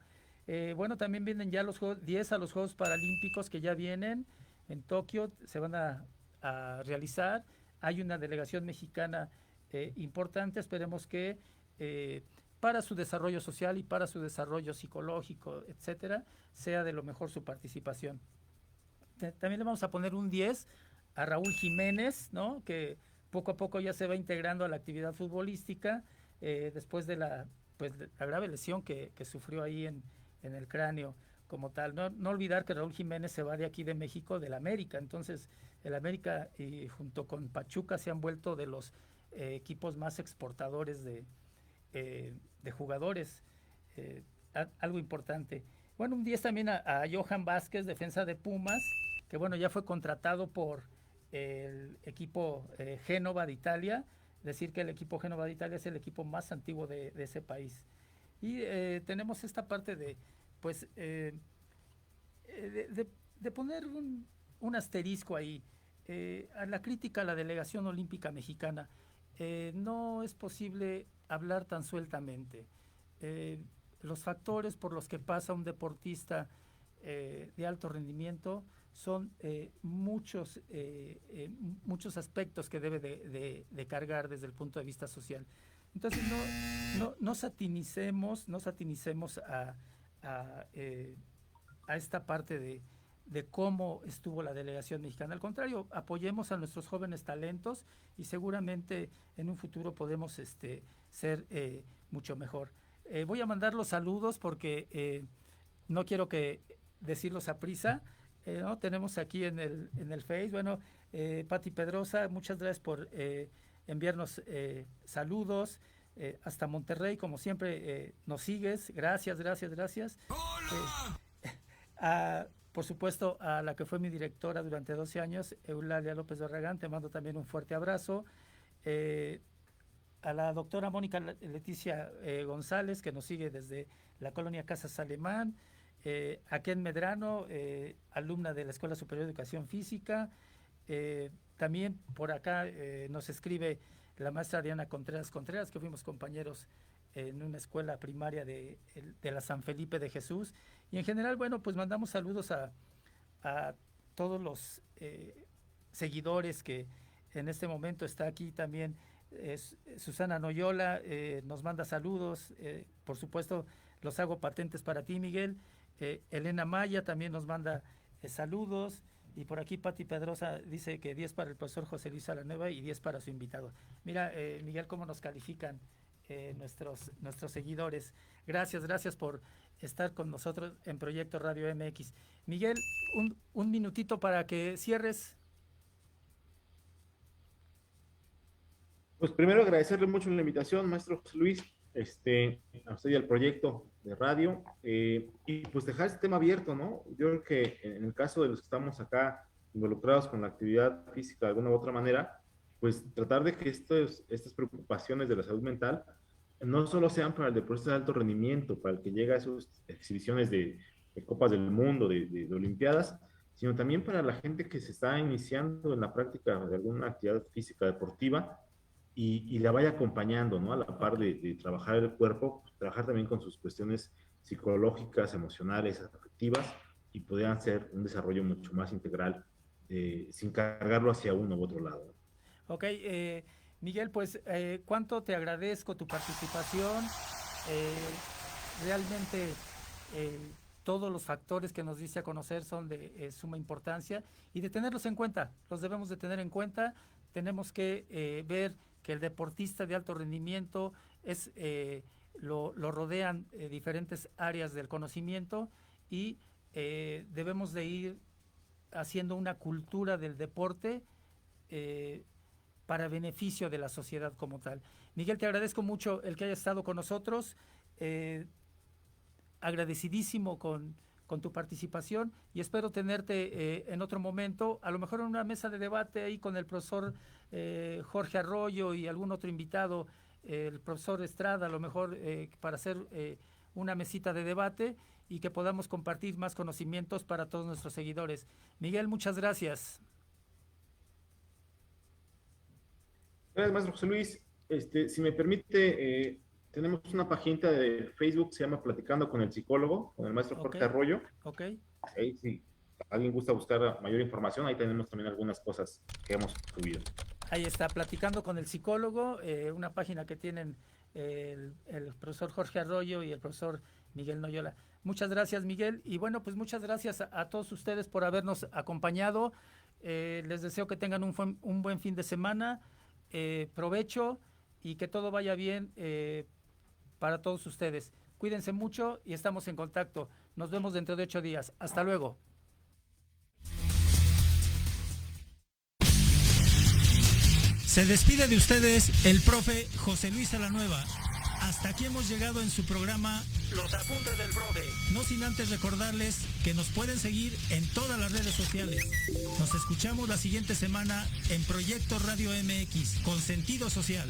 Bueno, también vienen ya los Juegos, 10 a los Juegos Paralímpicos que ya vienen en Tokio, se van a a realizar. Hay una delegación mexicana importante, esperemos que para su desarrollo social y para su desarrollo psicológico, etcétera, sea de lo mejor su participación. También le vamos a poner un 10 a Raúl Jiménez, ¿no? Que poco a poco ya se va integrando a la actividad futbolística después de la grave lesión que sufrió ahí en el cráneo como tal. No olvidar que Raúl Jiménez se va de aquí de México, del América. Entonces, el América junto con Pachuca se han vuelto de los equipos más exportadores de jugadores. Algo importante. Bueno, un 10 también a Johan Vázquez, defensa de Pumas, que bueno, ya fue contratado por el equipo Génova de Italia. Decir que el equipo Génova de Italia es el equipo más antiguo de ese país. Y tenemos esta parte de poner un asterisco ahí a la crítica a la delegación olímpica mexicana. No es posible hablar tan sueltamente. Los factores por los que pasa un deportista de alto rendimiento son muchos aspectos que debe de cargar desde el punto de vista social. Entonces no satinicemos a esta parte de cómo estuvo la delegación mexicana. Al contrario, apoyemos a nuestros jóvenes talentos y seguramente en un futuro podemos ser mucho mejor. Voy a mandar los saludos porque no quiero decirlos a prisa. ¿No? Tenemos aquí en el Face, bueno, Pati Pedrosa, muchas gracias por enviarnos saludos hasta Monterrey, como siempre nos sigues, gracias. Por supuesto, a la que fue mi directora durante 12 años, Eulalia López Barragán, te mando también un fuerte abrazo. A la doctora Mónica Leticia González, que nos sigue desde la colonia Casas Alemán. A Ken Medrano, alumna de la Escuela Superior de Educación Física. También por acá nos escribe la maestra Diana Contreras, que fuimos compañeros en una escuela primaria de la San Felipe de Jesús. Y en general, bueno, pues mandamos saludos a todos los seguidores que en este momento está aquí también. Susana Noyola nos manda saludos, por supuesto los hago patentes para ti, Miguel. Elena Maya también nos manda saludos, y por aquí Pati Pedrosa dice que 10 para el profesor José Luis Salanueva y 10 para su invitado. Mira, Miguel, cómo nos califican nuestros seguidores. Gracias por estar con nosotros en Proyecto Radio MX. Miguel, un minutito para que cierres. Pues primero agradecerle mucho la invitación, maestro José Luis, a usted y al proyecto de radio, y pues dejar este tema abierto, ¿no? Yo creo que en el caso de los que estamos acá involucrados con la actividad física de alguna u otra manera, pues tratar de que estas preocupaciones de la salud mental no solo sean para el deportista de alto rendimiento, para el que llega a esas exhibiciones de Copas del Mundo, de Olimpiadas, sino también para la gente que se está iniciando en la práctica de alguna actividad física deportiva, y la vaya acompañando, ¿no? A la par de trabajar el cuerpo, trabajar también con sus cuestiones psicológicas, emocionales, afectivas, y puedan hacer un desarrollo mucho más integral, sin cargarlo hacia uno u otro lado. Ok, Miguel, pues cuánto te agradezco tu participación. Realmente todos los factores que nos diste a conocer son de suma importancia, y de tenerlos en cuenta, los debemos de tener en cuenta. Tenemos que ver que el deportista de alto rendimiento lo rodean diferentes áreas del conocimiento, y debemos de ir haciendo una cultura del deporte para beneficio de la sociedad como tal. Miguel, te agradezco mucho el que hayas estado con nosotros, agradecidísimo con tu participación, y espero tenerte en otro momento, a lo mejor en una mesa de debate ahí con el profesor Jorge Arroyo y algún otro invitado, el profesor Estrada, a lo mejor para hacer una mesita de debate y que podamos compartir más conocimientos para todos nuestros seguidores. Miguel, muchas gracias. Gracias, maestro José Luis. Si me permite, tenemos una página de Facebook, se llama Platicando con el Psicólogo, con el maestro Jorge Arroyo. Ok. Ahí, sí. alguien gusta buscar mayor información, ahí tenemos también algunas cosas que hemos subido. Ahí está, Platicando con el Psicólogo, una página que tienen el profesor Jorge Arroyo y el profesor Miguel Noyola. Muchas gracias, Miguel. Y bueno, pues muchas gracias a todos ustedes por habernos acompañado. Les deseo que tengan un buen fin de semana, provecho y que todo vaya bien para todos ustedes. Cuídense mucho y estamos en contacto. Nos vemos dentro de 8 días. Hasta luego. Se despide de ustedes el profe José Luis Salanueva. Hasta aquí hemos llegado en su programa Los Apuntes del Profe. No sin antes recordarles que nos pueden seguir en todas las redes sociales. Nos escuchamos la siguiente semana en Proyecto Radio MX con sentido social.